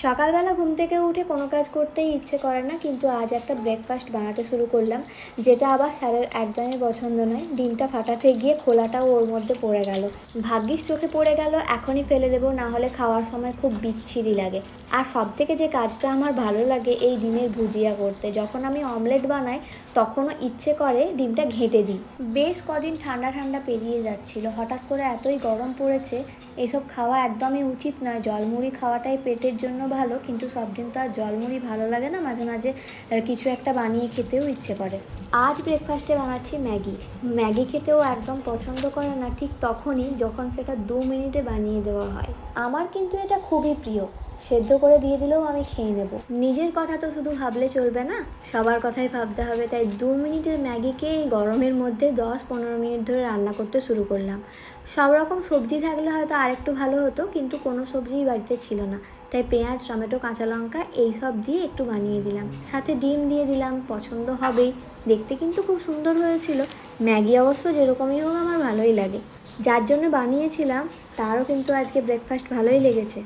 সকালবেলা ঘুম থেকে উঠে কোনো কাজ করতেই ইচ্ছে করে না, কিন্তু আজ একটা ব্রেকফাস্ট বানাতে শুরু করলাম, যেটা আবার স্যারের একদমই পছন্দ নয়। ডিমটা ফাটাতে গিয়ে খোলাটাও ওর মধ্যে পড়ে গেল। ভাগ্যিস চোখে পড়ে গেল, এখনই ফেলে দেবো, না হলে খাওয়ার সময় খুব বিচ্ছিরি লাগে। আর সব থেকে যে কাজটা আমার ভালো লাগে এই ডিমের ভুজিয়া করতে। যখন আমি অমলেট বানাই তখনও ইচ্ছে করে ডিমটা ঘেঁটে দিই। বেশ কদিন ঠান্ডা ঠান্ডা পেরিয়ে যাচ্ছিল, হঠাৎ করে এতই গরম পড়েছে। এসব খাওয়া একদমই উচিত নয়, জলমুড়ি খাওয়াটাই পেটের জন্য ভালো, কিন্তু সব দিন তো আর জলমুড়ি ভালো লাগে না, মাঝে মাঝে কিছু একটা বানিয়ে খেতেও ইচ্ছে করে। আজ ব্রেকফাস্টে বানাচ্ছি ম্যাগি। ম্যাগি খেতেও একদম পছন্দ করে না ঠিক তখনই যখন সেটা 2 মিনিটে বানিয়ে দেওয়া হয়। আমার কিন্তু এটা খুবই প্রিয়, সেদ্ধ করে দিয়ে দিলেও আমি খেয়ে নেব। নিজের কথা তো শুধু ভাবলে চলবে না, সবার কথাই ভাবতে হবে। তাই 2 মিনিটের ম্যাগিকে এই গরমের মধ্যে 10-15 মিনিট ধরে রান্না করতে শুরু করলাম। সব রকম সবজি থাকলে হয়তো আরেকটু ভালো হতো, কিন্তু কোনো সবজিই বাড়িতে ছিল না। তাই পেঁয়াজ, টমেটো, কাঁচা লঙ্কা এইসব দিয়ে একটু বানিয়ে দিলাম, সাথে ডিম দিয়ে দিলাম। পছন্দ হবেই, দেখতে কিন্তু খুব সুন্দর হয়েছিল। ম্যাগি অবশ্য যেরকমই হোক আমার ভালোই লাগে, যার জন্য বানিয়েছিলাম তারও কিন্তু আজকে ব্রেকফাস্ট ভালোই লেগেছে।